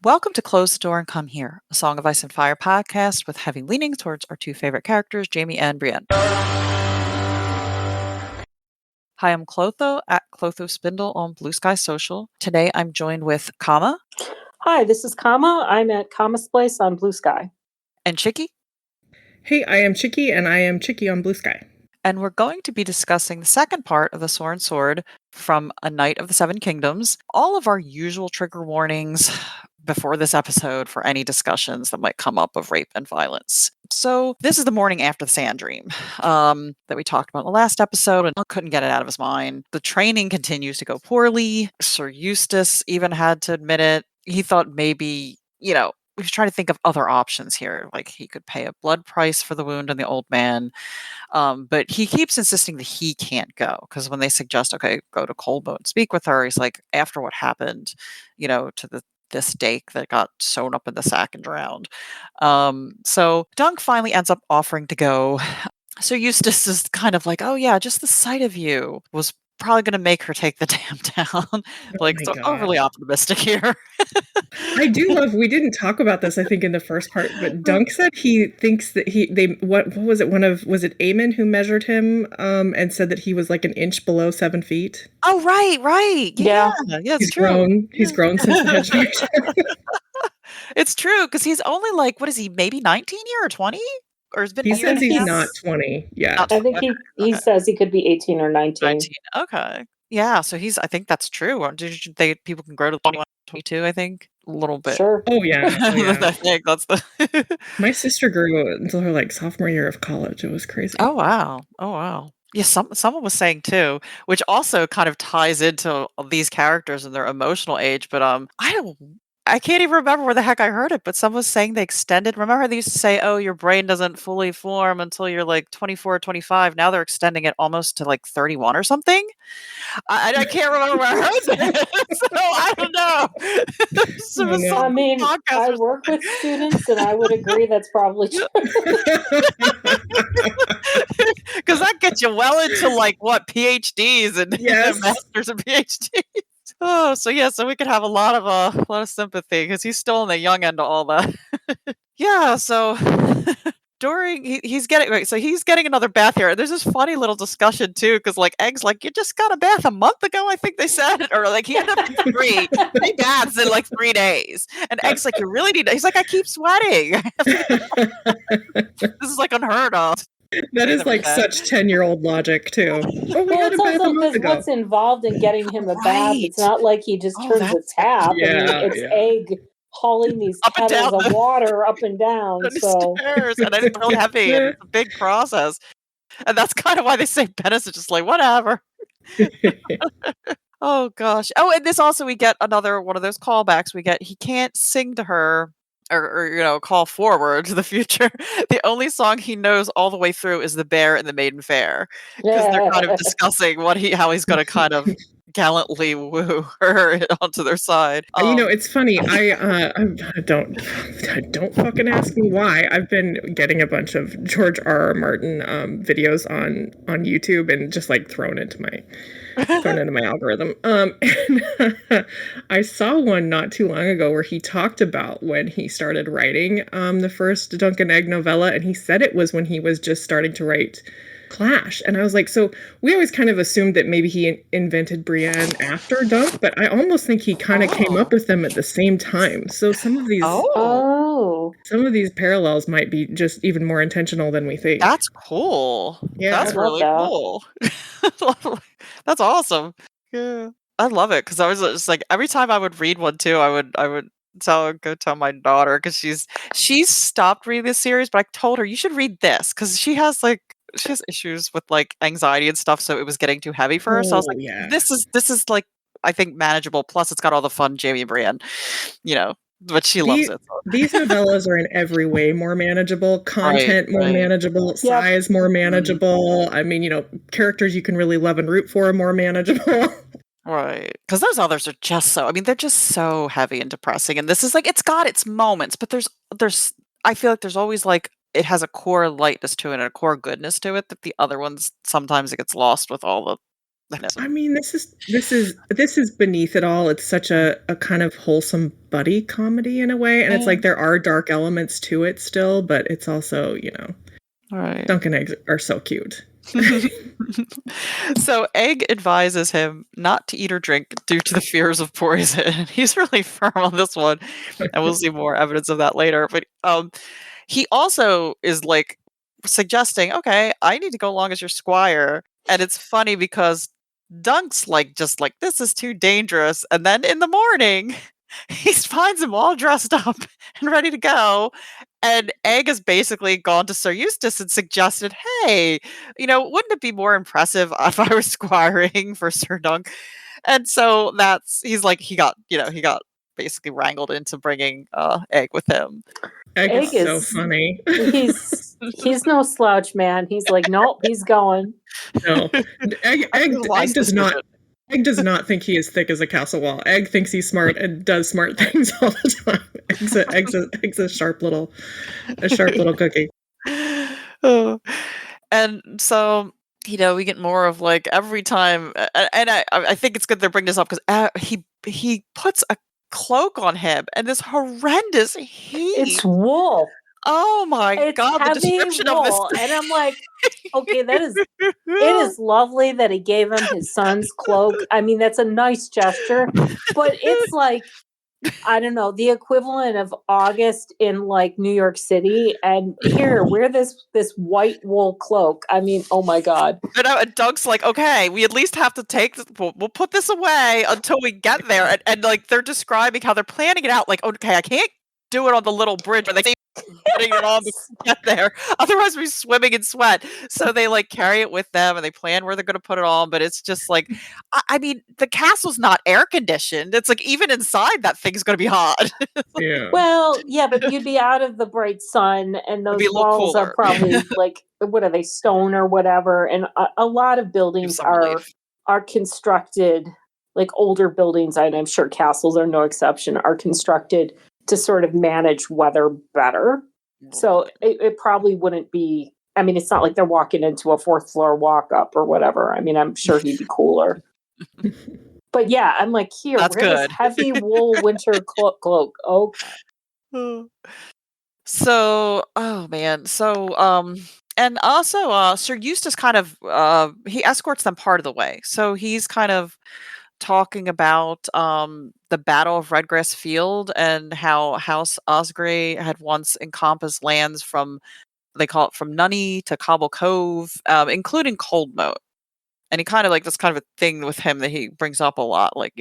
Welcome to Close the Door and Come Here, a Song of Ice and Fire podcast with heavy leaning towards our two favorite characters, Jaime and Brienne. Hi, I'm Clotho at Clotho Spindle on Blue Sky Social. Today I'm joined with Kama Hi, this is Kama. I'm at Kama's Place on Blue Sky. and Chicky. Hey, I am Chicky, and I am Chicky on Blue Sky. And we're going to be discussing the second part of the Soren Sword from A Knight of the Seven Kingdoms. All of our usual trigger warnings before this episode for any discussions that might come up of rape and violence. So this is the morning after the sand dream that we talked about in the last episode, and couldn't get it out of his mind. The training continues to go poorly. Sir Eustace even had to admit it. He thought maybe, he was trying to think of other options here, like he could pay a blood price for the wound on the old man. But he keeps insisting that he can't go, because when they suggest, okay, go to Colbo and speak with her, he's like, after what happened, to this stake that got sewn up in the sack and drowned. So Dunk finally ends up offering to go. So Eustace is kind of like, oh yeah, just the sight of you was probably going to make her take the damn town. So overly optimistic here. I do love, we didn't talk about this, I think, in the first part, but Dunk said he thinks that what was it? Was it Aemon who measured him and said that he was like an inch below 7 feet? Oh, right. Yeah, it's true. He's grown since the hedge march. It's true, because he's only like, what is he, maybe 19 here or 20? Or has been he says he's not 20 yet. I think he says he could be 18 or 19. Okay. Yeah, so I think that's true. People can grow to 21, 22, I think. A little bit. Sure. Oh, yeah. I think that's the... My sister grew until her sophomore year of college. It was crazy. Oh, wow. Yeah, someone was saying too, which also kind of ties into these characters and their emotional age, but I can't even remember where the heck I heard it, but someone was saying they extended. Remember they used to say, oh, your brain doesn't fully form until you're like 24 or 25. Now they're extending it almost to like 31 or something. I can't remember where I heard that. So I don't know. I work with students and I would agree that's probably true. Because that gets you well into PhDs and masters and PhDs. Oh, so we could have a lot of sympathy because he's still on the young end of all that. Yeah, so he's getting another bath here. There's this funny little discussion too, because Egg's like, you just got a bath a month ago, I think they said, or he ended up in 3 baths in 3 days, and Egg's like, you really need. He's like, I keep sweating. This is unheard of. That is such 10-year-old logic too. Oh, it's also because what's involved in getting him a bath. It's not like he just turns the tap. It's Egg hauling these kettles of water up and down. So stairs, and it's real heavy, and it's a big process. And that's kind of why they say Bennis is just whatever. Oh gosh. Oh, and this also we get another one of those callbacks. He can't sing to her. Or call forward to the future. The only song he knows all the way through is The Bear and the Maiden Fair, because they're kind of discussing how he's going to kind of gallantly woo her onto their side. It's funny. I don't fucking ask me why. I've been getting a bunch of George R.R. Martin videos on YouTube and just thrown into my algorithm. And I saw one not too long ago where he talked about when he started writing the first Dunk and Egg novella, and he said it was when he was just starting to write Clash. And I was like, so we always kind of assumed that maybe he invented Brienne after Dunk, but I almost think he kind of came up with them at the same time. So some of these parallels might be just even more intentional than we think. That's cool. Yeah, that's really cool. That's awesome. Yeah, I love it, because I was just every time I would read one too, I would go tell my daughter, because she's stopped reading this series, but I told her you should read this, because she has issues with anxiety and stuff, so it was getting too heavy for her. So I was like, this is I think manageable. Plus, it's got all the fun Jaime and Brienne, but she loves it. So. These novellas are in every way more manageable, content more manageable, size more manageable. I mean, characters you can really love and root for are more manageable. Right. Because those others are just they're just so heavy and depressing. And this is it's got its moments, but there's I feel like there's always it has a core lightness to it and a core goodness to it that the other ones, sometimes it gets lost with all the I mean, this is beneath it all. It's such a kind of wholesome buddy comedy in a way, and it's like there are dark elements to it still, but it's also, right. Dunk and Eggs are so cute. So Egg advises him not to eat or drink due to the fears of poison. He's really firm on this one, and we'll see more evidence of that later. But he also is like suggesting, okay, I need to go along as your squire. And it's funny because Dunk's just like, this is too dangerous. And then in the morning, he finds him all dressed up and ready to go. And Egg has basically gone to Sir Eustace and suggested, hey, wouldn't it be more impressive if I was squiring for Sir Dunk? And so he got basically wrangled into bringing Egg with him. Egg is so funny. He's no slouch, man. He's like, nope, he's going. No, Egg does not. Egg does not think he is thick as a castle wall. Egg thinks he's smart and does smart things all the time. Egg's a sharp little cookie. Oh. And so, we get more of like every time, and I think it's good they're bringing this up because he puts a cloak on him and this horrendous heat. It's wool. Oh my God, the description wool. Of this. And I'm like, okay, it is lovely that he gave him his son's cloak. I mean, that's a nice gesture, but it's like, I don't know, the equivalent of August in like New York City, and here, wear this white wool cloak. I mean, oh my God. And Doug's like, okay, we at least have to take this, we'll put this away until we get there. And like they're describing how they're planning it out. Like, okay, I can't do it on the little bridge where they putting it on to get there. Otherwise we're swimming in sweat. So they like carry it with them and they plan where they're going to put it on. But it's just like, I mean, the castle's not air conditioned. It's like even inside that thing's going to be hot. Yeah. Well, yeah, but you'd be out of the bright sun and those walls are probably like, what are they, stone or whatever. And a lot of buildings are constructed, like older buildings, and I'm sure castles are no exception, are constructed to sort of manage weather better. So it probably wouldn't be, I mean, it's not like they're walking into a fourth floor walk up or whatever. I mean, I'm sure he'd be cooler. But yeah, I'm like, here, wear this heavy wool winter cloak. Okay. So, oh man. So, and also, Sir Eustace kind of, he escorts them part of the way. So he's kind of talking about the Battle of Redgrass Field and how House Osgray had once encompassed lands from, they call it from Nunny to Cobble Cove, including Coldmoat. And he kind of like, that's kind of a thing with him that he brings up a lot. Like,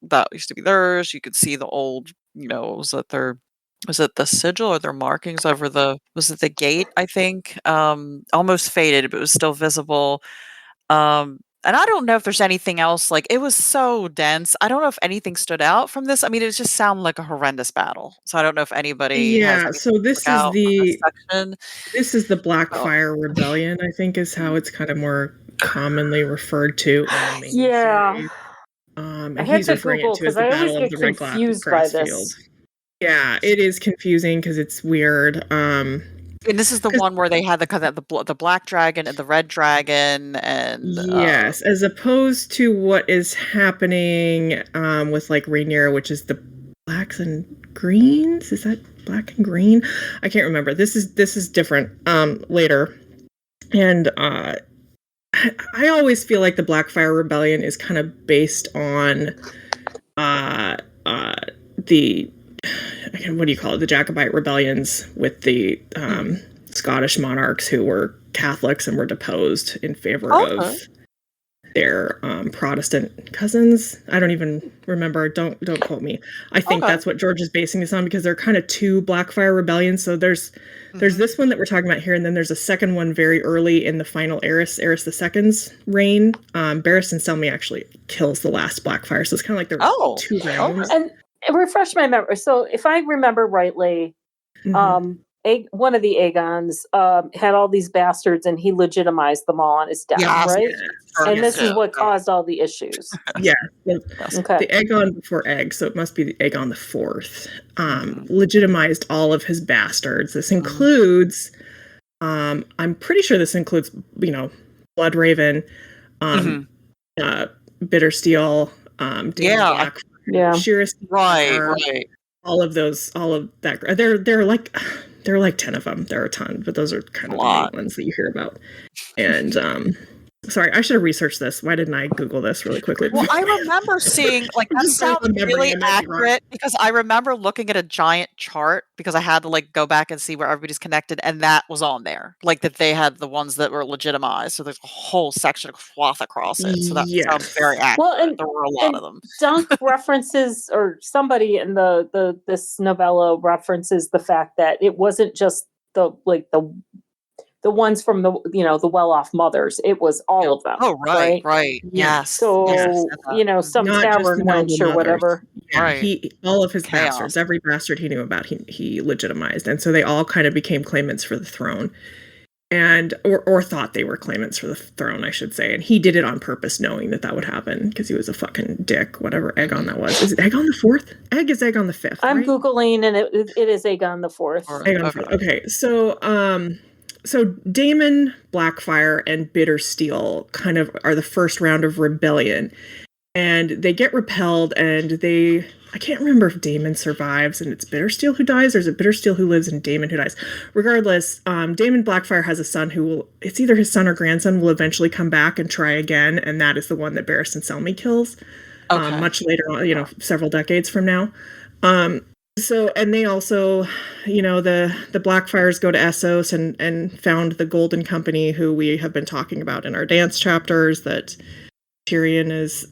that used to be theirs. You could see the old, was it the sigil or their markings over was it the gate, I think? Almost faded, but it was still visible. And I don't know if there's anything else, like, it was so dense. I don't know if anything stood out from this. I mean, it just sounded like a horrendous battle. So I don't know if anybody has so this is this is the Blackfyre Rebellion, I think is how it's kind of more commonly referred to. Yeah. And he's referring to as the Battle of the Redgrass Field. Yeah, it is confusing because it's weird. And this is the one where they had the black dragon and the red dragon, and yes, as opposed to what is happening with like Rhaenyra, which is the blacks and greens. Is that black and green? I can't remember. This is different later, and I always feel like the Blackfyre Rebellion is kind of based on the, what do you call it? The Jacobite rebellions with the Scottish monarchs who were Catholics and were deposed in favor of their Protestant cousins. I don't even remember. Don't quote me. I think that's what George is basing this on, because there are kind of two Blackfyre rebellions. So there's this one that we're talking about here, and then there's a second one very early in the final Aerys II's reign. Barristan Selmy actually kills the last Blackfyre, so it's kind of like there were two realms. And refresh my memory. So if I remember rightly, one of the Aegons had all these bastards, and he legitimized them all on his death, right? And this is what caused all the issues. Yeah. The Aegon before Egg, so it must be the Aegon the Fourth, legitimized all of his bastards. This includes, I'm pretty sure this includes, Bloodraven, Bittersteel, Black, Sheerus, right. All of that. There are like 10 of them. There are a ton, but those are kind of the main ones that you hear about. And sorry, I should have researched this. Why didn't I Google this really quickly? Well, I remember seeing, like, that sounds really accurate because I remember looking at a giant chart because I had to, like, go back and see where everybody's connected, and that was on there. Like, that they had the ones that were legitimized, so there's a whole section of swath across it, so that sounds very accurate. Well, and there were a lot of them. Dunk references, or somebody in this novella references the fact that it wasn't just the ones from the the well-off mothers. It was all of them. Oh, right. Yes. So some tavern wench or whatever. Yeah, right. All of his bastards, every bastard he knew about, he legitimized, and so they all kind of became claimants for the throne, and or thought they were claimants for the throne, I should say. And he did it on purpose, knowing that would happen because he was a fucking dick. Whatever Aegon that was. Is it Aegon the 4th? Egg is Aegon the 5th. I'm Googling, and it is Aegon the 4th. Aegon the 4th. Okay, so Daemon, Blackfyre, and Bittersteel kind of are the first round of rebellion. And they get repelled, and I can't remember if Daemon survives and it's Bittersteel who dies, or is it Bittersteel who lives and Daemon who dies? Regardless, Daemon Blackfyre has a son it's either his son or grandson, will eventually come back and try again, and that is the one that Barristan Selmy kills much later on, several decades from now. So, and they also, the Blackfyres go to Essos and found the Golden Company, who we have been talking about in our dance chapters that Tyrion is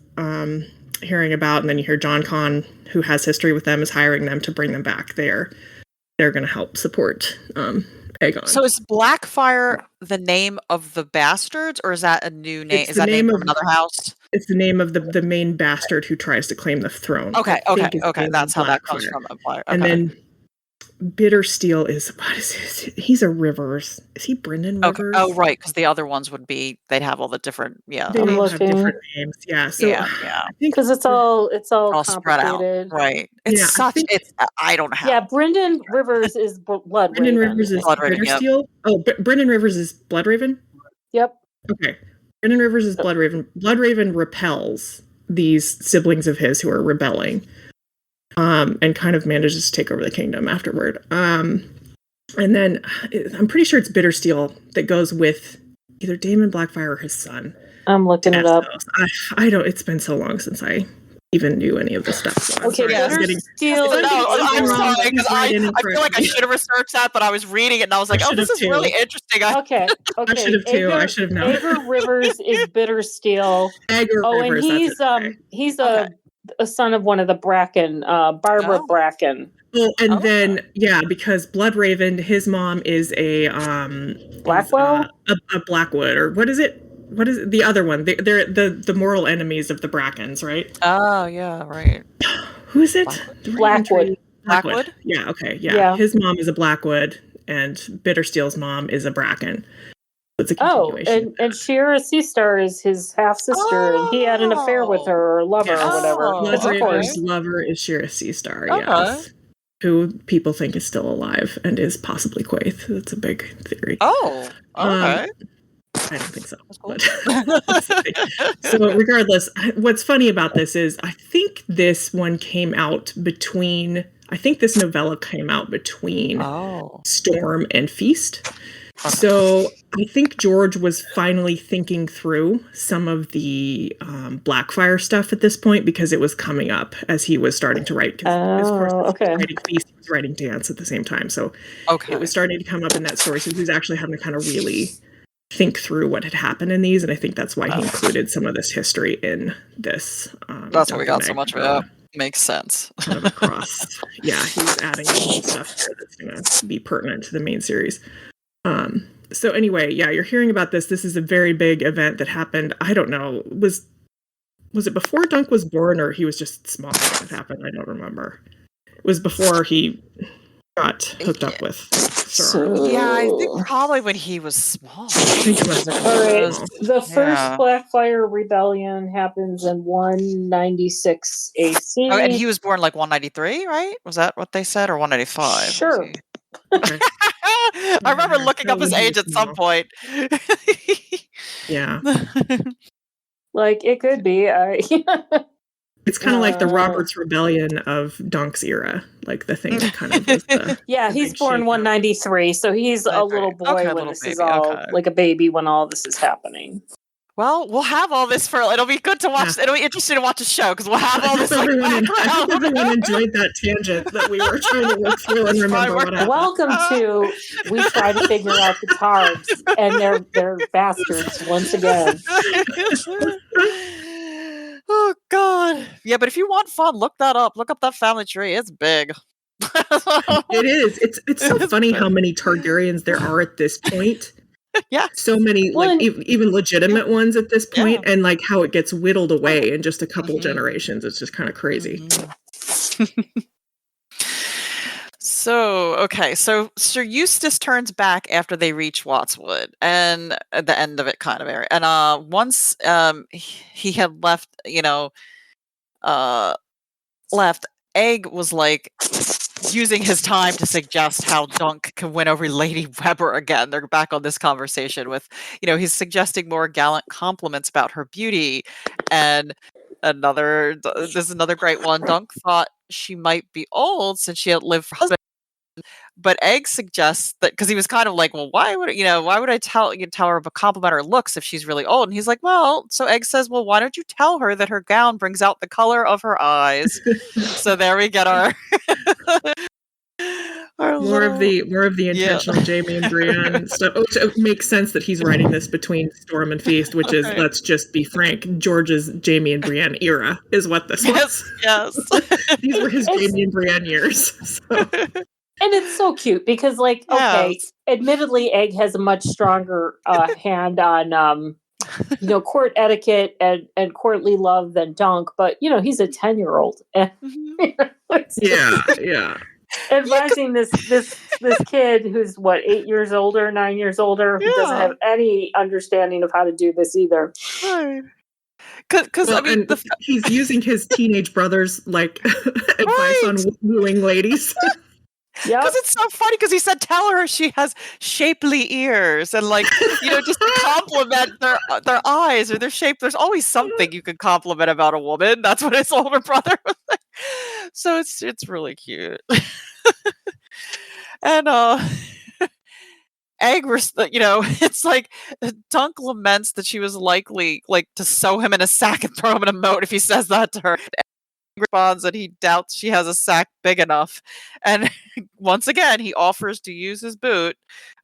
hearing about. And then you hear Jon Con, who has history with them, is hiring them to bring them back there. They're going to help support Aegon. So is Blackfyre the name of the bastards, or is that a new name? Is that name from another house? It's the name of the main bastard who tries to claim the throne. Okay. That's how that comes from Empire. Okay. And then Bittersteel is, he's a Rivers. Is he Brendan Rivers? Oh, right, because the other ones would be, they'd have all the different, They all have different names. Yeah. So because it's all spread out. Right. It's I don't have. Yeah, Brendan Rivers is Blood Brendan Rivers is Bittersteel. Yep. Oh, Brendan Rivers is Bloodraven? Yep. Okay. Brendan Rivers is Bloodraven. Bloodraven repels these siblings of his who are rebelling. And kind of manages to take over the kingdom afterward. And then I'm pretty sure it's Bittersteel that goes with either Daemon Blackfyre or his son. I'm looking it up. I don't. It's been so long since I even knew any of this stuff. So okay, Bittersteel. I'm sorry, because I feel like I should have researched that, but I was reading it and I was like, this is really interesting. Okay. I should have too. I should have known. Aegor Rivers is Bittersteel. Rivers, and he's a son of one of the Bracken, Barbara Bracken. Oh, and then because Bloodraven, his mom is a Blackwell, a Blackwood, or what is it? What is it? The other one? They're the mortal enemies of the Brackens, right? Oh yeah, right. Who is it? Blackwood. Blackwood. Yeah. Okay. Yeah. His mom is a Blackwood, and Bittersteel's mom is a Bracken. It's a continuation. And Shira Seastar is his half sister, and he had an affair with her, or lover, or whatever. Bloodraven's lover is Shira Seastar, yes. Who people think is still alive and is possibly Quaithe. That's a big theory. Oh, okay. I don't think so. But so regardless, what's funny about this is I think this one came out between. I think this novella came out between Storm and Feast. So I think George was finally thinking through some of the Blackfyre stuff at this point because it was coming up as he was starting to write. Of course, he was writing Feast, he was writing Dance at the same time. So it was starting to come up in that story. So he was actually having to kind of really think through what had happened in these. And I think that's why he included some of this history in this. That's why we got so much of it. Makes sense. Kind of across. Yeah, he was adding some stuff there that's going to be pertinent to the main series. So anyway, you're hearing about this. This is a very big event that happened. I don't know. Was it before Dunk was born, or he was just small when it happened? I don't remember. It was before he got hooked up with Sauron. I think probably when he was small. All right. The first Blackfyre Rebellion happens in 196 AC. Oh, and he was born like 193, right? Was that what they said, or 195? Sure. I remember looking up his age at some point. Yeah. Like, it could be. It's kind of like the Roberts Rebellion of Dunk's era, like the thing that kind of was the yeah, the he's big born shakeup. 193, so he's a little boy when this is all like a baby when all this is happening. Well, we'll have all this for. It'll be good to watch. Yeah. It'll be interesting to watch a show because we'll have all this. I hope everyone enjoyed that tangent that we were trying to work through and remember what happened. Welcome to we try to figure out the Tarbs, and they're bastards once again. Oh God, yeah. But if you want fun, look that up. Look up that family tree. It's big. It is. It's so funny how many Targaryens there are at this point. Yeah, so many like even legitimate ones at this point, and like how it gets whittled away in just a couple generations. It's just kind of crazy. So Sir Eustace turns back after they reach Wattswood, and at the end of it kind of area. And once he had left, Egg was like using his time to suggest how Dunk can win over Lady Weber again. They're back on this conversation with, he's suggesting more gallant compliments about her beauty. And this is another great one. Dunk thought she might be old since she had lived for husband. But Egg suggests that because he was kind of like, well, why would I tell her about compliment her looks if she's really old? And he's like, well, so Egg says, well, why don't you tell her that her gown brings out the color of her eyes? So there we get our more of the intentional Jaime and Brienne stuff. Which it makes sense that he's writing this between Storm and Feast, which is, let's just be frank, George's Jaime and Brienne era is what this was. Yes. These were his Jaime and Brienne years. So. And it's so cute because, like, admittedly, Egg has a much stronger hand on, court etiquette and courtly love than Dunk. But, he's a 10-year-old. Yeah. Advising this kid who's, 8 years older, 9 years older, who doesn't have any understanding of how to do this either. Right. Because he's using his teenage brother's, advice on wooing ladies. Because it's so funny because he said, tell her she has shapely ears and just to compliment their eyes or their shape. There's always something you can compliment about a woman. That's what his older brother was like. So it's really cute. And Egg, it's like Dunk laments that she was likely to sew him in a sack and throw him in a moat if he says that to her. Responds that he doubts she has a sack big enough, and once again he offers to use his boot,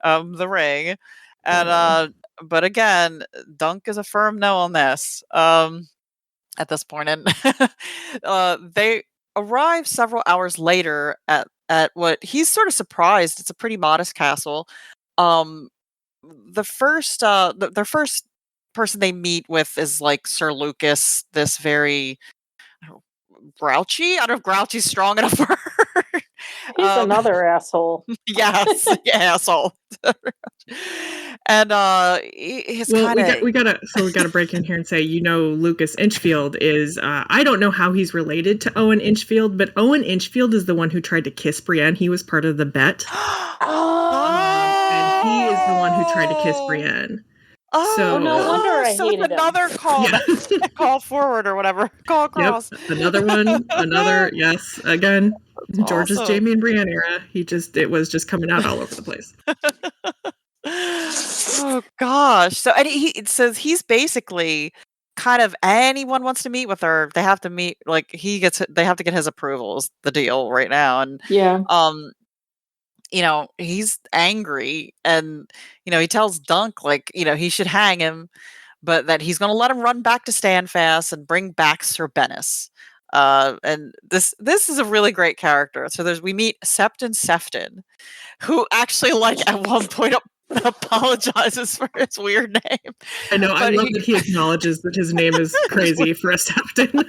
the ring, and but again Dunk is a firm no on this at this point, and they arrive several hours later at what he's sort of surprised. It's a pretty modest castle. Their first person they meet with is Sir Lucas, this very grouchy. I don't know if grouchy's strong enough for her. He's another asshole. Yes, asshole. And we gotta break in here and say, Lucas Inchfield is I don't know how he's related to Owen Inchfield, but Owen Inchfield is the one who tried to kiss Brienne. He was part of the bet. And he is the one who tried to kiss Brienne. Oh, no wonder I hated him. Another call, call forward or whatever. Call across. Yep. Yes. Again, that's George's awesome. Jaime and Brienne era. It was just coming out all over the place. Oh gosh. So, and it says he's basically kind of anyone wants to meet with her, they have to meet. They have to get his approval. Is the deal right now, and he's angry, and he tells Dunk he should hang him, but that he's going to let him run back to Standfast and bring back Sir Bennis. And this is a really great character. So we meet Septon Sefton, who actually at one point apologizes for his weird name. I know. I love that he acknowledges that his name is crazy for a Sefton.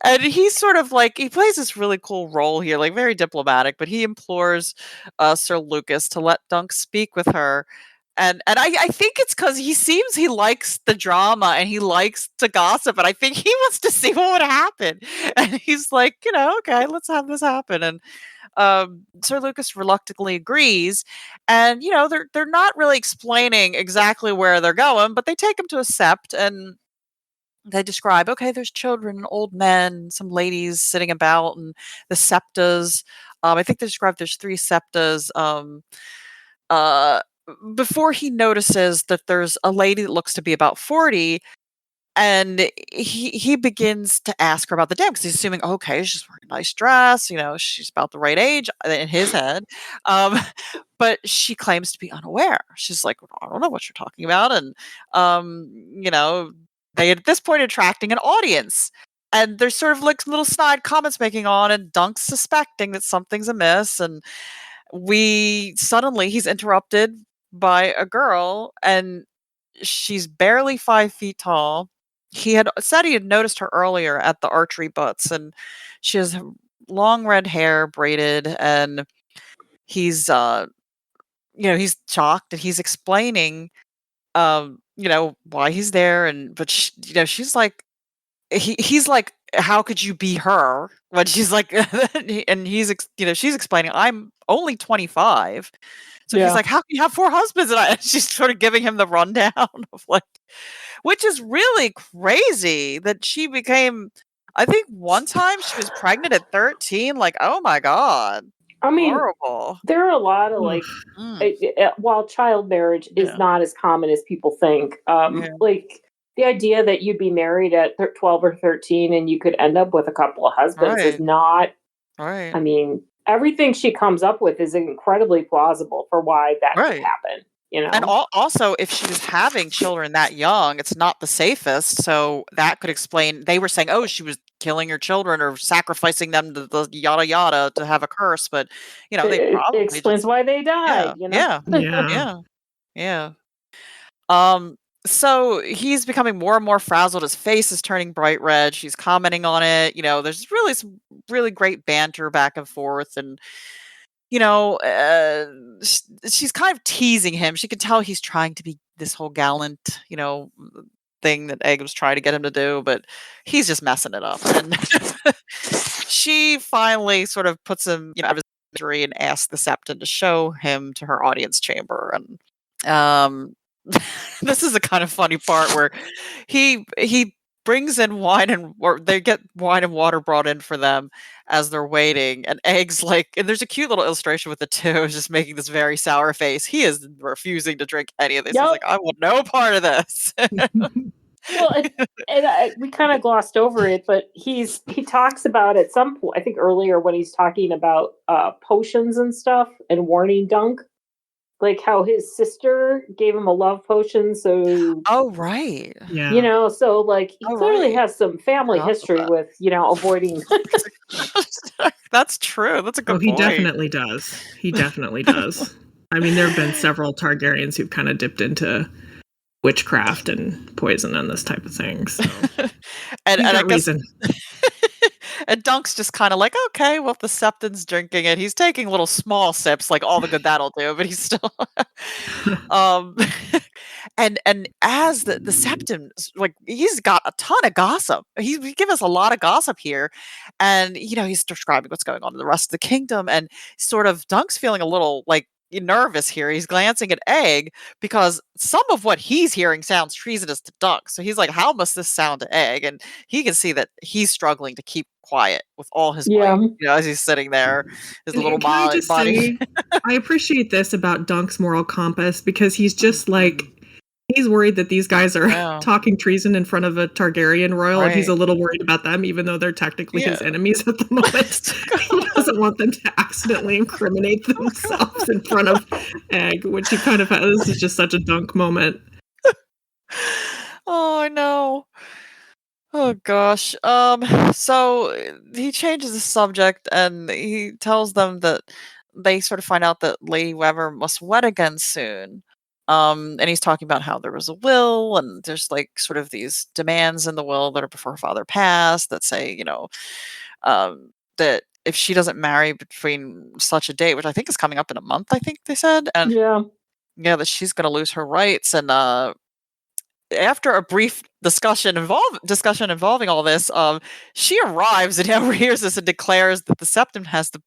And he's sort of he plays this really cool role here, very diplomatic, but he implores Sir Lucas to let Dunk speak with her. And I think it's because he likes the drama and he likes to gossip, and I think he wants to see what would happen. And he's like, okay, let's have this happen. And Sir Lucas reluctantly agrees, and they're not really explaining exactly where they're going, but they take him to a sept, and they describe, okay, there's children, old men, some ladies sitting about, and the septas. I think they describe there's 3 septas. Uh, Before he notices that there's a lady that looks to be about 40, and he begins to ask her about the dam because he's assuming, okay, she's wearing a nice dress, she's about the right age in his head. Um, but she claims to be unaware. She's like, I don't know what you're talking about. And, they at this point attracting an audience. And there's sort of like little snide comments making on, and Dunk's suspecting that something's amiss. And he's interrupted by a girl, and she's barely 5 feet tall. He had said he had noticed her earlier at the archery butts, and she has long red hair braided, and he's he's shocked, and he's explaining why he's there, and but she's like, he's like, how could you be her? When she's like, and she's explaining, I'm only 25. So he's like, how can you have 4 husbands? And she's sort of giving him the rundown of like, which is really crazy that she became, I think one time she was pregnant at 13. Like, oh my God. I mean, horrible. There are a lot of like, while child marriage is not as common as people think, like the idea that you'd be married at 12 or 13 and you could end up with a couple of husbands is not, I mean, everything she comes up with is incredibly plausible for why that could happen. And also, if she was having children that young, it's not the safest. So that could explain. They were saying, oh, she was killing her children or sacrificing them to the yada yada to have a curse. But they probably it explains why they died. Yeah. So he's becoming more and more frazzled. His face is turning bright red. She's commenting on it. There's really some really great banter back and forth, and she's kind of teasing him. She can tell he's trying to be this whole gallant, thing that Egg was trying to get him to do, but he's just messing it up. And she finally sort of puts him, out of his misery and asks the Septon to show him to her audience chamber. And this is a kind of funny part where he brings in wine, or they get wine and water brought in for them as they're waiting, and Egg's like, and there's a cute little illustration with the two just making this very sour face. He is refusing to drink any of this. He's like, I want no part of this. Well, we kind of glossed over it, but he talks about at some point, I think earlier, when he's talking about potions and stuff and warning Dunk, like how his sister gave him a love potion. So, so like he clearly has some family history with, avoiding. That's true. That's a good point. He definitely does. I mean, there have been several Targaryens who've kind of dipped into witchcraft and poison and this type of thing. So. and I guess, and Dunk's just kind of like, okay, well, if the Septon's drinking it, he's taking little small sips, like all the good that'll do, but he's still, and as the Septon, like, he's got a ton of gossip. He give us a lot of gossip here, and he's describing what's going on in the rest of the kingdom, and sort of Dunk's feeling a little like nervous here. He's glancing at Egg because some of what he's hearing sounds treasonous to Dunk. So he's like, how must this sound to Egg? And he can see that he's struggling to keep quiet with all his might, as he's sitting there, his little body. I appreciate this about Dunk's moral compass, because he's just like, he's worried that these guys are talking treason in front of a Targaryen royal, and he's a little worried about them, even though they're technically his enemies at the moment. He doesn't want them to accidentally incriminate themselves in front of Egg, which he kind of has. This is just such a Dunk moment. Oh, I know. Oh gosh. So he changes the subject, and he tells them that they sort of find out that Lady Weber must wed again soon. And he's talking about how there was a will, and there's like sort of these demands in the will that are before her father passed that say, that if she doesn't marry between such a date, which I think is coming up in a month, I think they said, and that she's going to lose her rights. And after a brief discussion involving all this, she arrives and overhears this and declares that the Septon has the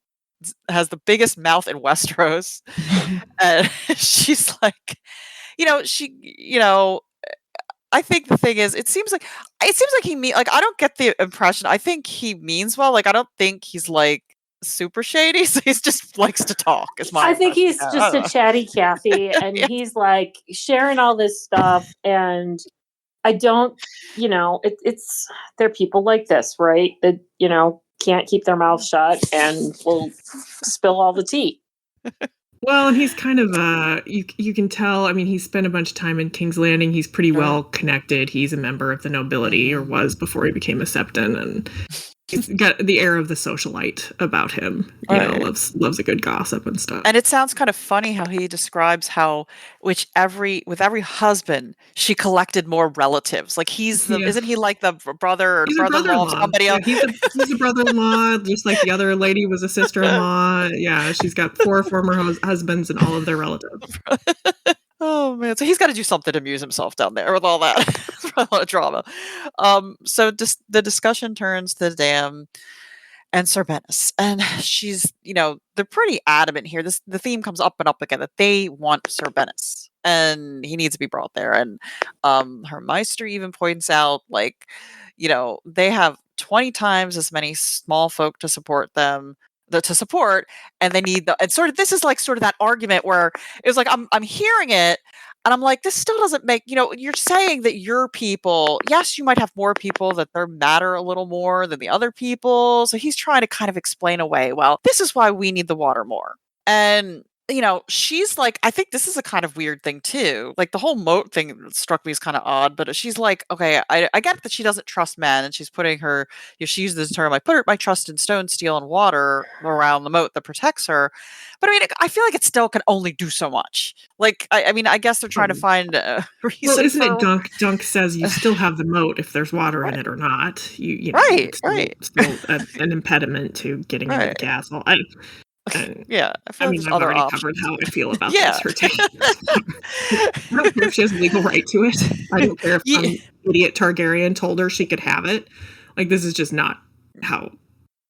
has the biggest mouth in Westeros, and she's like, I think the thing is, it seems like I don't get the impression. I think he means well. Like, I don't think he's like super shady. So he's just likes to talk. Is my I think impression. he's just a chatty Cathy, and Yeah. he's like sharing all this stuff. And I don't, it's there are people like this, right? That can't keep their mouth shut and will spill all the tea. Well, and he's kind of you can tell. I mean, he spent a bunch of time in King's Landing. He's pretty well connected. He's a member of the nobility, or was before he became a Septon, and he's got the air of the socialite about him. Loves a good gossip and stuff. And it sounds kind of funny how he describes how with every husband she collected more relatives. Like isn't he like the brother or brother-in-law of somebody else? He's a brother-in-law, just like the other lady was a sister-in-law. Yeah, she's got 4 former husbands and all of their relatives. Oh man, so he's got to do something to amuse himself down there with all that, a lot of drama. So the discussion turns to the dam and Sir Bennis, and she's, they're pretty adamant here. The theme comes up and up again that they want Sir Bennis, and he needs to be brought there. And her Meister even points out, like, they have 20 times as many small folk to support them. And they need and sort of this is like sort of that argument where it was like I'm hearing it, and I'm like, this still doesn't make, you're saying that your people, yes, you might have more people that they matter a little more than the other people. So he's trying to kind of explain away, well, this is why we need the water more. And she's like, I think this is a kind of weird thing too. Like, the whole moat thing struck me as kind of odd, but she's like, okay, I get that she doesn't trust men, and she's putting her, she used this term, I put my trust in stone, steel, and water around the moat that protects her. But I mean, I feel like it still can only do so much. Like, I mean, I guess they're trying to find a reason. Well, isn't it Dunk says you still have the moat if there's water in it or not? You know, it's still an impediment to getting into the castle. Yeah, I mean, I've already covered how I feel about this. I don't care if she has legal right to it. I don't care if some idiot Targaryen told her she could have it. Like, this is just not how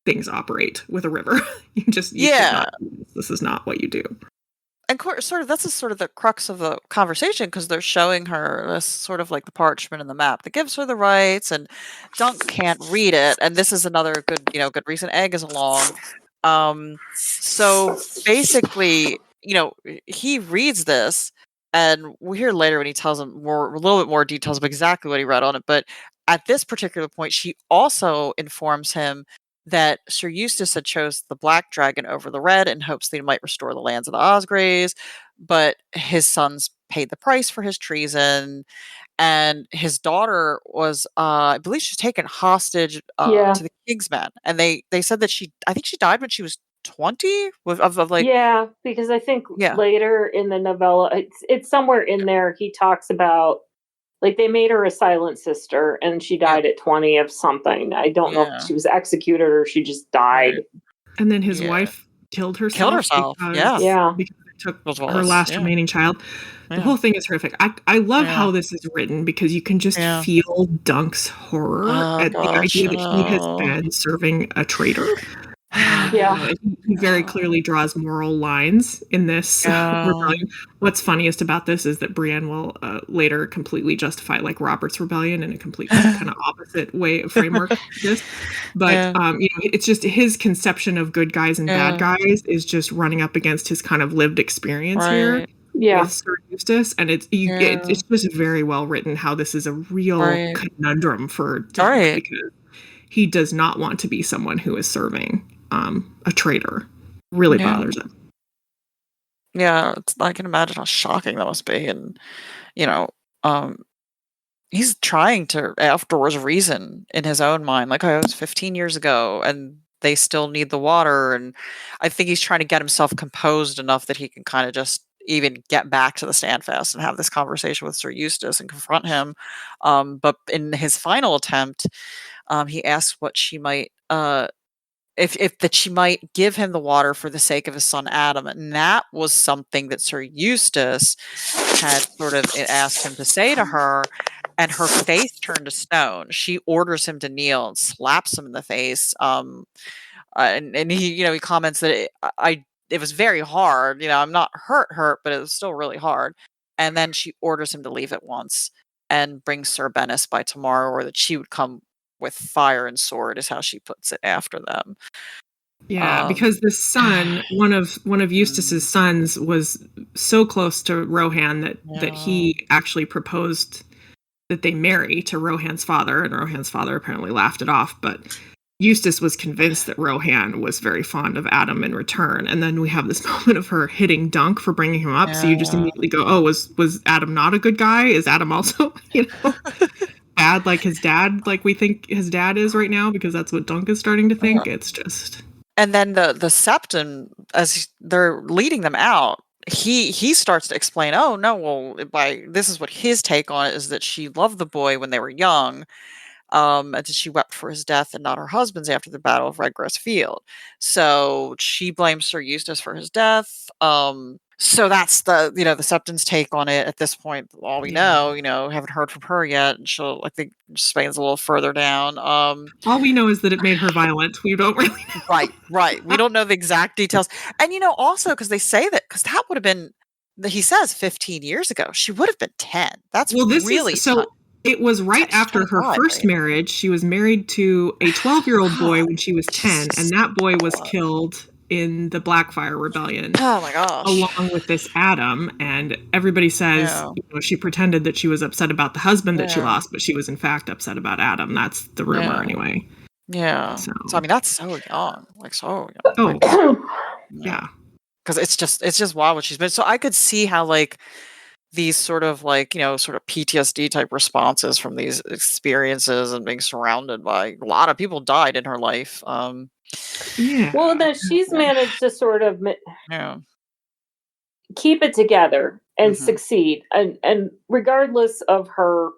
things operate with a river. This is not what you do. And that's sort of the crux of the conversation, because they're showing her this sort of like the parchment and the map that gives her the rights, and Dunk can't read it. And this is another good reason Egg is along. So basically, he reads this, and we'll hear later when he tells him a little bit more details of exactly what he read on it. But at this particular point, she also informs him that Sir Eustace had chose the black dragon over the red in hopes that he might restore the lands of the Osgreys, but his sons paid the price for his treason. And his daughter was, I believe she was taken hostage to the Kingsmen. And they said that I think she died when she was 20 because I think later in the novella, it's somewhere in there, he talks about, like, they made her a silent sister and she died at 20 of something. I don't know if she was executed or she just died. And then his wife killed herself. Because it took her last remaining child. The whole thing is horrific. I love how this is written, because you can just feel Dunk's horror at the idea that he has been serving a traitor. He very clearly draws moral lines in this rebellion. What's funniest about this is that Brienne will later completely justify, like, Robert's rebellion in a completely kind of opposite way of framework of this. But it's just his conception of good guys and bad guys is just running up against his kind of lived experience here. With Sir Eustace, and it's just very well written how this is a real conundrum for Dunk, because he does not want to be someone who is serving a traitor. Really bothers him. Yeah, I can imagine how shocking that must be. And he's trying to afterwards reason in his own mind, like, it was 15 years ago and they still need the water. And I think he's trying to get himself composed enough that he can kind of just even get back to the Standfast and have this conversation with Sir Eustace and confront him. But in his final attempt, he asks what she might, that she might give him the water for the sake of his son Adam. And that was something that Sir Eustace had sort of asked him to say to her, and her face turned to stone. She orders him to kneel and slaps him in the face. And he, he comments that it was very hard. I'm not hurt, but it was still really hard. And then she orders him to leave at once and bring Sir Bennis by tomorrow, or that she would come with fire and sword, is how she puts it after them. Yeah, because the son, one of Eustace's sons, was so close to Rohan that he actually proposed that they marry to Rohan's father, and Rohan's father apparently laughed it off, but Eustace was convinced that Rohan was very fond of Adam in return. And then we have this moment of her hitting Dunk for bringing him up. So you just immediately go, oh, was Adam not a good guy? Is Adam also, bad like his dad, like we think his dad is right now? Because that's what Dunk is starting to think. It's just... And then the Septon, as they're leading them out, he starts to explain, oh, no, well, this is what his take on it is, that she loved the boy when they were young, and that she wept for his death and not her husband's after the Battle of Redgrass Field. So she blames Sir Eustace for his death. So that's the Septon's take on it at this point. All we know, haven't heard from her yet. And she'll, I think, explains a little further down. All we know is that it made her violent. We don't really know. Right. We don't know the exact details. And, also, because they say because that would have been, he says 15 years ago, she would have been 10. That's really... It was right after her first marriage. She was married to a 12-year-old boy when she was 10, and that boy was killed in the Blackfyre Rebellion. Oh my gosh. Along with this Adam, and everybody says she pretended that she was upset about the husband that she lost, but she was in fact upset about Adam. That's the rumor anyway. Yeah. So I mean, that's so young. Like so young. Oh. Yeah. Because it's just wild what she's been. So I could see how these sort of sort of PTSD type responses from these experiences and being surrounded by a lot of people died in her life. Well, then she's managed to sort of keep it together and succeed, and regardless of her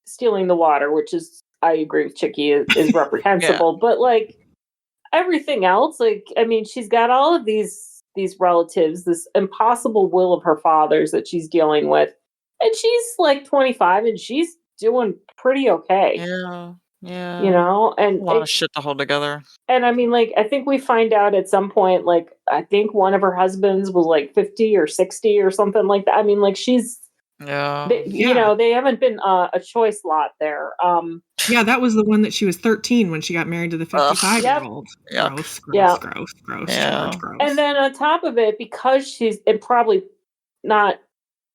stealing the water, which is, I agree with Chicky, is reprehensible, but everything else, I mean, she's got all of these relatives, this impossible will of her father's that she's dealing with, and she's 25 and she's doing pretty okay. Yeah. And a lot of shit to hold together. And I mean, I think we find out at some point, I think one of her husbands was 50 or 60 or something like that. I mean, she's they haven't been a choice lot there. Yeah, that was the one that she was 13 when she got married to the 55-year-old. Gross. Yeah. Gross. And then on top of it, because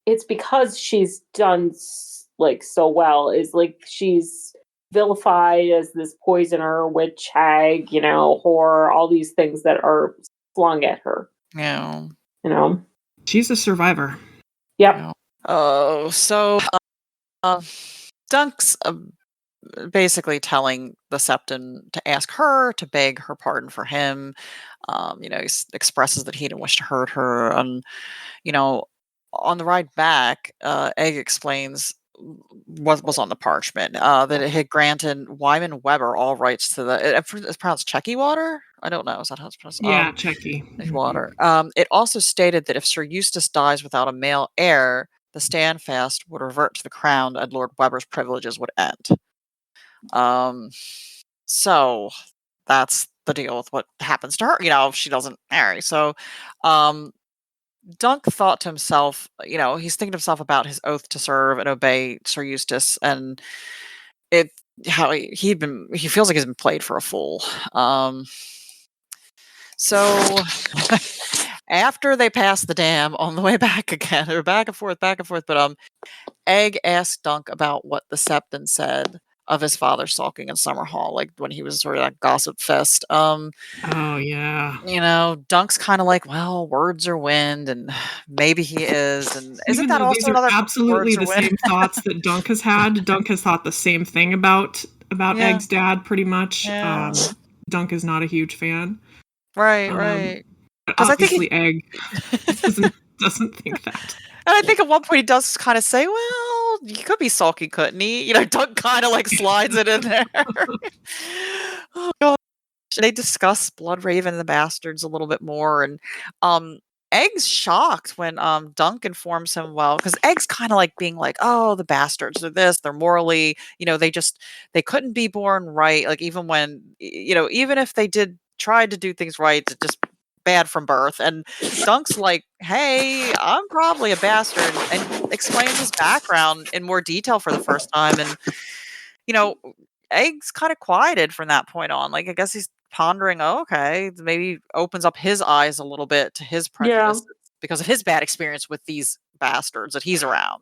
it's because she's done so well, is she's vilified as this poisoner, witch, hag, whore, all these things that are flung at her. Yeah. She's a survivor. Yep. Yeah. Oh, so Dunk's basically telling the Septon to ask her to beg her pardon for him. He expresses that he didn't wish to hurt her. And, on the ride back, Egg explains what was on the parchment, that it had granted Wyman Weber all rights to it's pronounced Checky water? I don't know. Is that how it's pronounced? Yeah, Checky. Water. It also stated that if Sir Eustace dies without a male heir, the standfast would revert to the crown and Lord Weber's privileges would end. So that's the deal with what happens to her, if she doesn't marry. So Dunk thought to himself, he's thinking to himself about his oath to serve and obey Sir Eustace, and how he feels like he's been played for a fool. So after they pass the dam on the way back again, they're back and forth, but Egg asked Dunk about what the Septon said of his father sulking in Summerhall, when he was sort of that gossip fest. Oh yeah. Dunk's kind of well, words are wind, and maybe he is. And isn't that also these are absolutely the same thoughts that Dunk has had? Dunk has thought the same thing about Egg's dad, pretty much. Yeah. Dunk is not a huge fan. Right. Because obviously Egg doesn't think that. And I think at one point he does kind of say, well, he could be sulky, couldn't he? Dunk kind of slides it in there. Oh, gosh. They discuss Bloodraven and the Bastards a little bit more. And Egg's shocked when Dunk informs him, well, because Egg's kind of like being like, oh, the bastards are this, they're morally, they couldn't be born right. Like even when, even if they tried to do things right, it's just bad from birth. And Dunk's like, hey, I'm probably a bastard, and explains his background in more detail for the first time. And, Egg's kind of quieted from that point on. Like, I guess he's pondering, oh, okay, maybe opens up his eyes a little bit to his prejudices because of his bad experience with these bastards that he's around.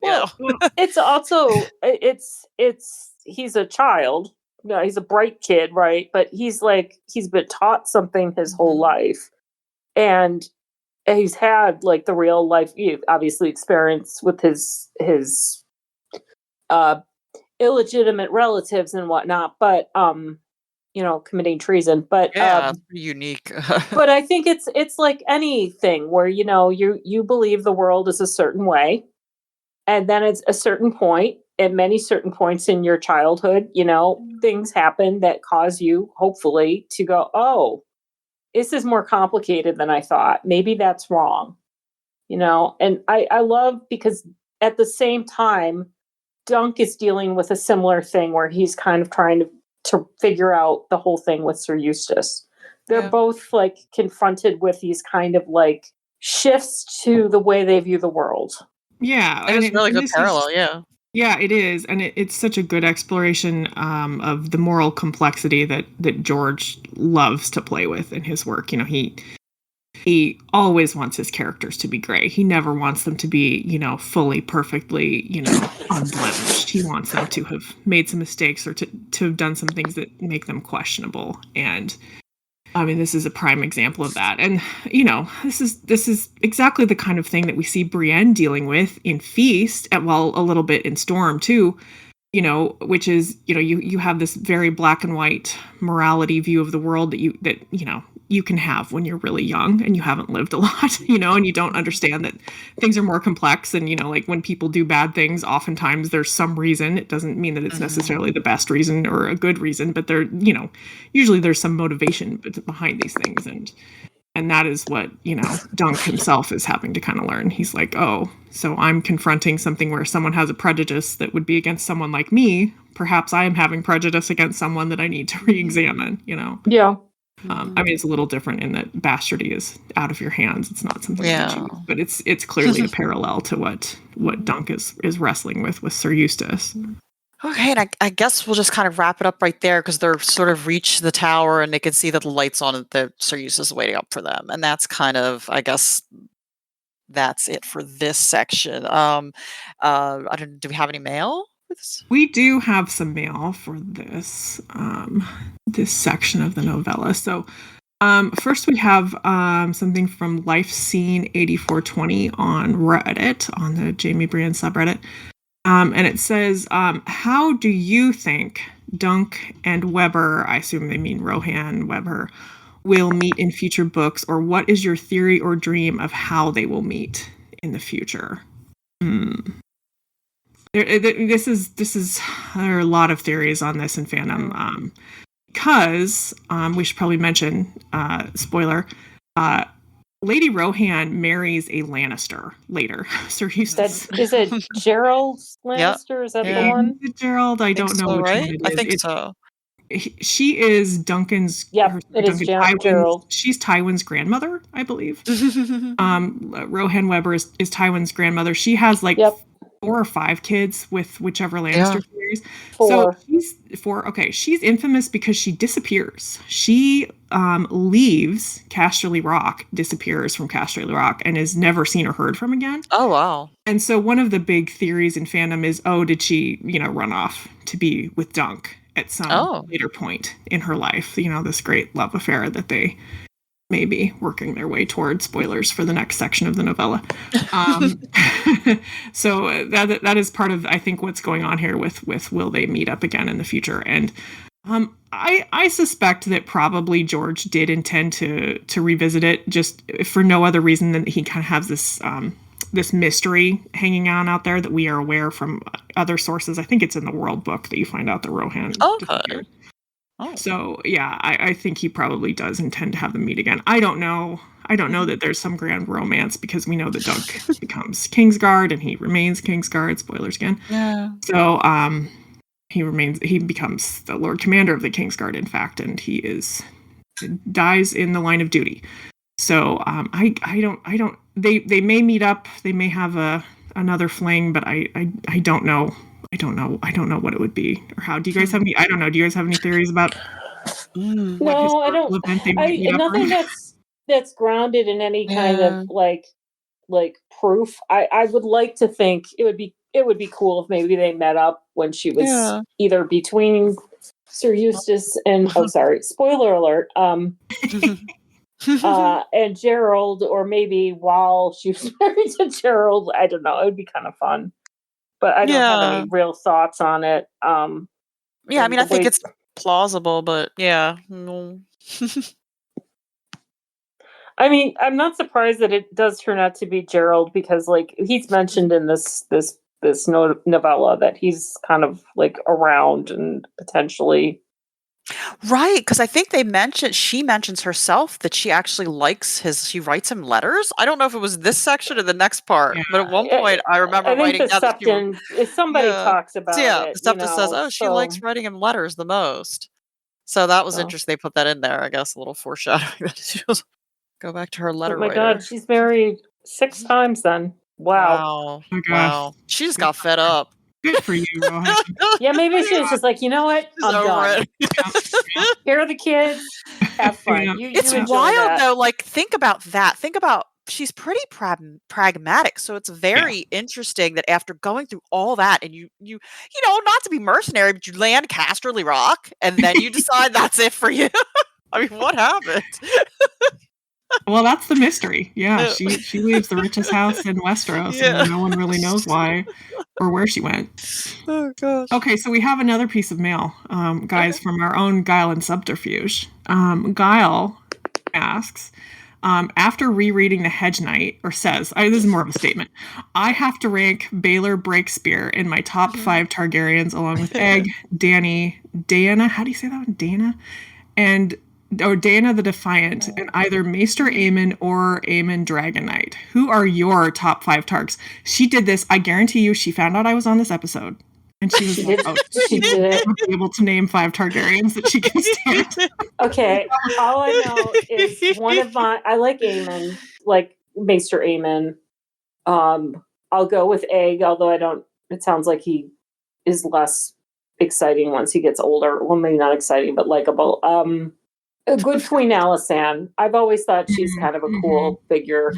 It's also he's a child. No, he's a bright kid, right? But he's been taught something his whole life, and he's had like the real life, obviously, experience with his illegitimate relatives and whatnot, but committing treason. But it's pretty unique. But I think it's like anything where you believe the world is a certain way, and then it's a certain point. At many certain points in your childhood, things happen that cause you, hopefully, to go, oh, this is more complicated than I thought. Maybe that's wrong. And I love, because at the same time, Dunk is dealing with a similar thing where he's kind of trying to figure out the whole thing with Sir Eustace. They're both like confronted with these kind of like shifts to the way they view the world. Yeah. And it's really good parallel, Yeah, it is. And it's such a good exploration of the moral complexity that George loves to play with in his work. He always wants his characters to be gray. He never wants them to be, fully, perfectly, unblemished. He wants them to have made some mistakes or to have done some things that make them questionable. And I mean, this is a prime example of that. And, this is exactly the kind of thing that we see Brienne dealing with in Feast, a little bit in Storm too, which is, you have this very black and white morality view of the world that you can have when you're really young and you haven't lived a lot, and you don't understand that things are more complex. And, like when people do bad things, oftentimes there's some reason. It doesn't mean that it's necessarily the best reason or a good reason, but usually there's some motivation behind these things. And that is what, Dunk himself is having to kind of learn. He's like, oh, so I'm confronting something where someone has a prejudice that would be against someone like me. Perhaps I am having prejudice against someone that I need to re-examine, Yeah. I mean, it's a little different in that bastardy is out of your hands. It's not something you choose, but it's clearly a parallel to what Dunk is wrestling with Sir Eustace. Okay, and I guess we'll just kind of wrap it up right there because they're sort of reached the tower and they can see that the light's on and that Sir Eustace is waiting up for them. And that's kind of, I guess, that's it for this section. Do we have any mail? We do have some mail for this this section of the novella. So first we have something from Life Scene 8420 on Reddit, on the Jaime Brienne subreddit. And it says, how do you think Dunk and Weber, I assume they mean Rohan Weber, will meet in future books, or what is your theory or dream of how they will meet in the future? There are a lot of theories on this in fandom, because we should probably mention, spoiler, Lady Rohan marries a Lannister later. Sir Eustace. Is it Gerald Lannister? Is that the one? Is it Gerald? I don't know which one it is. I think so. She is Duncan's. Yep, it is Gerald. She's Tywin's grandmother, I believe. Rohan Weber is Tywin's grandmother. She has 4 or 5 kids with whichever Lannister series. 4. So she's 4. Okay, she's infamous because she disappears. She leaves Casterly Rock, disappears from Casterly Rock, and is never seen or heard from again. Oh, wow. And so one of the big theories in fandom is, did she, run off to be with Dunk at some later point in her life? This great love affair that they may be working their way toward. Spoilers for the next section of the novella. So that is part of, I think, what's going on here with will they meet up again in the future? And I suspect that probably George did intend to revisit it, just for no other reason than that he kind of has this mystery hanging on out there that we are aware from other sources. I think it's in the World Book that you find out that Rohan disappeared. So, yeah, I think he probably does intend to have them meet again. I don't know I don't know that there's some grand romance because we know that Doug becomes Kingsguard and he remains Kingsguard. Spoilers again. Yeah. So he becomes the Lord Commander of the Kingsguard, in fact, and he dies in the line of duty. So I don't. They may meet up. They may have another fling, but I don't know. I don't know what it would be or how. Do you guys have any? I don't know. Do you guys have any theories about? No, I don't. Event they might meet up Nothing on? that's grounded in any kind of like proof. I would like to think it would be cool if maybe they met up when she was either between Sir Eustace and spoiler alert, and Gerald, or maybe while she was married to Gerald. I don't know. It would be kind of fun, but I don't have any real thoughts on it. I mean, I think it's plausible, but yeah, no. I mean, I'm not surprised that it does turn out to be Gerald because, like, he's mentioned in this novella that he's kind of like around and potentially. Right, because I think she mentions herself that she actually likes she writes him letters. I don't know if it was this section or the next part, but at one point I remember writing down that if somebody talks about it. The Septon says, she likes writing him letters the most. So that was interesting. They put that in there, I guess, a little foreshadowing that she was go back to her letter writer. Oh my God, she's married 6 times then. Wow. Oh wow. She just got fed up. Good for you, Rohan. Yeah, maybe she was just like, you know what? I'm done. Here are the kids. Have fun. Yeah. It's wild though. Like, think about that. Think about she's pretty pragmatic. So it's very interesting that after going through all that, and you know, not to be mercenary, but you land Casterly Rock, and then you decide that's it for you. I mean, what happened? Well, that's the mystery. Yeah, she leaves the richest house in Westeros, and no one really knows why or where she went. Oh gosh. Okay, so we have another piece of mail, guys, from our own Guile and Subterfuge. Guile asks, after rereading the Hedge Knight, or says, this is more of a statement, I have to rank Baelor Breakspear in my top 5 Targaryens, along with Egg, Diana, how do you say that one? Dana the Defiant, and either Maester Aemon or Aemon Dragon Knight. Who are your top 5 Targs? She did this. I guarantee you she found out I was on this episode. And she was she did it. Be able to name 5 Targaryens that she can stand. Okay, all I know is I like Aemon, like Maester Aemon. I'll go with Egg, although it sounds like he is less exciting once he gets older. Well, maybe not exciting, but likable. A good Queen Alysanne. I've always thought she's kind of a cool figure.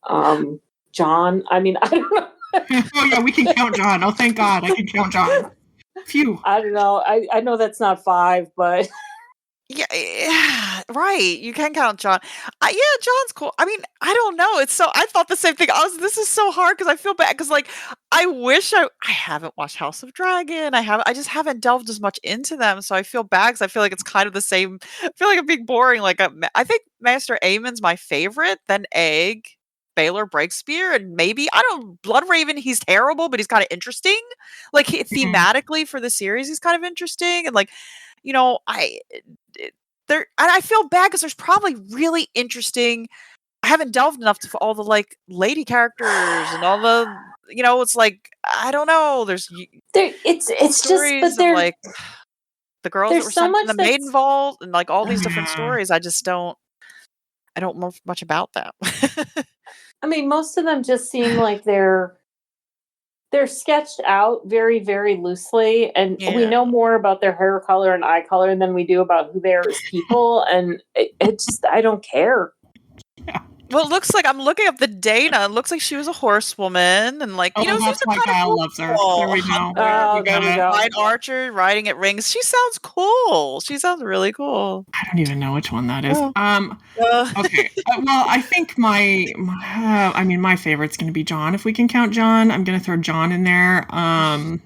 John, I mean, I don't know. Oh yeah, we can count John. Oh, thank God, I can count John. Phew. I don't know. I know that's not 5, but yeah, right. You can count John. John's cool. I mean, I don't know. I thought the same thing. This is so hard because I feel bad because, like, I wish I haven't watched House of Dragon. I just haven't delved as much into them. So I feel bad because I feel like it's kind of the same. I feel like I'm being boring. Like, I think Master Aemon's my favorite, then Egg, Baelor Breakspear, and maybe, Bloodraven, he's terrible, but he's kind of interesting. Like, thematically for the series, he's kind of interesting. And, like, you know, I feel bad because there's probably really interesting. I haven't delved enough to all the like lady characters and all the, you know, it's like, I don't know. It's stories just, but of like the girls that were so sent much to the Maiden Vault and like all these different stories. I don't know much about that. I mean, most of them just seem like they're sketched out very, very loosely, and we know more about their hair color and eye color than we do about who they are as people, and it just, I don't care. Yeah. Well, it looks like I'm looking up the Dana. It looks like she was a horsewoman, and like, you know, that's why Kyle loves her. There we go. Oh, there we go. Ride archer riding at rings. She sounds cool. She sounds really cool. I don't even know which one that is. Okay. Well, I think my favorite's going to be John. If we can count John, I'm going to throw John in there. I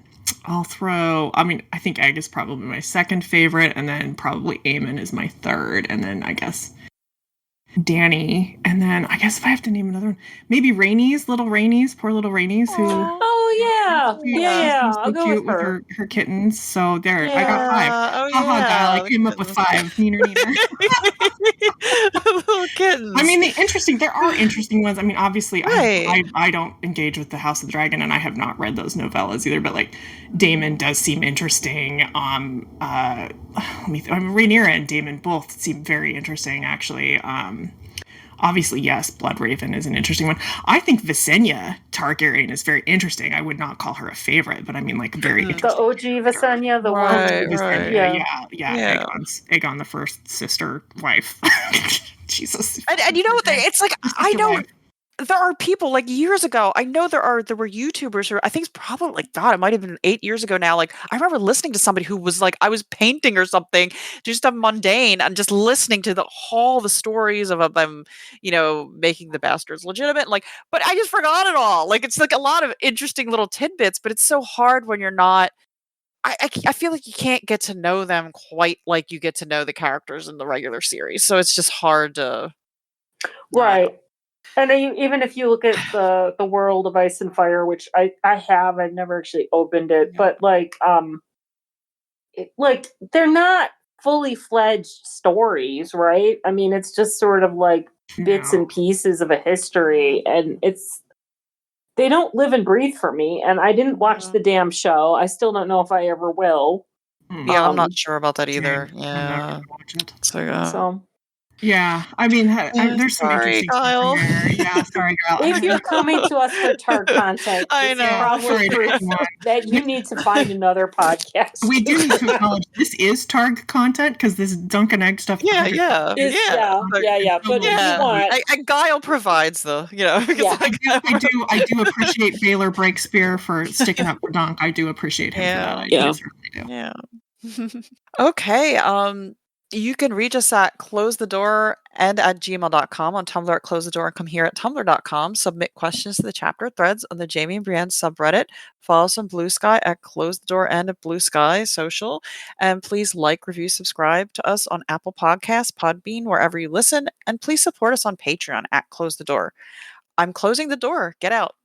think Egg is probably my second favorite, and then probably Aemon is my third, and then I guess Dany, and then I guess if I have to name another one, maybe poor little Rainey's, who I'll go cute with her. With her kittens. So there, I got 5. I came up with 5. Neener. Little kittens. I mean, there are interesting ones. I mean, obviously, I don't engage with the House of the Dragon, and I have not read those novellas either. But like, Daemon does seem interesting. Rhaenyra and Daemon both seem very interesting, actually. Obviously, yes, Bloodraven is an interesting one. I think Visenya Targaryen is very interesting. I would not call her a favorite, but I mean, like, very interesting. The OG Visenya, the right, one. right. Yeah. Aegon the First sister wife. Jesus. And you know what? It's like, I know there are people like years ago. I know there were YouTubers who I think it's probably like, God, it might have been 8 years ago now. Like, I remember listening to somebody who was like, I was painting or something, just a mundane, and just listening to all the stories of them, making the bastards legitimate. Like, but I just forgot it all. Like, it's like a lot of interesting little tidbits, but it's so hard when you're not. I feel like you can't get to know them quite like you get to know the characters in the regular series. So it's just hard to. Right. And even if you look at the World of Ice and Fire, which I've never actually opened it, but like they're not fully fledged stories, right? I mean, it's just sort of like bits and pieces of a history, and they don't live and breathe for me. And I didn't watch the damn show. I still don't know if I ever will. Yeah, I'm not sure about that either. I'm not gonna watch it. So. Yeah, I mean, there's some interesting Kyle. stuff in there. Yeah, sorry, Kyle. If you're coming to us for Targ content, I know. Probably proof that you need to find another podcast. We do need to acknowledge this is Targ content because this Duncan Egg stuff. Yeah. But and Guile provides the, I do appreciate Baylor Breakspear for sticking up for Dunk. I do appreciate him for that. I certainly do. Yeah. Okay. You can reach us at closethedoor and at gmail.com, on Tumblr at closethedoor, and come here at tumblr.com. Submit questions to the chapter threads on the Jaime and Brienne subreddit. Follow us on Blue Sky at Close the Door and at Blue Sky Social. And please like, review, subscribe to us on Apple Podcasts, Podbean, wherever you listen. And please support us on Patreon at Close the Door. I'm closing the door. Get out.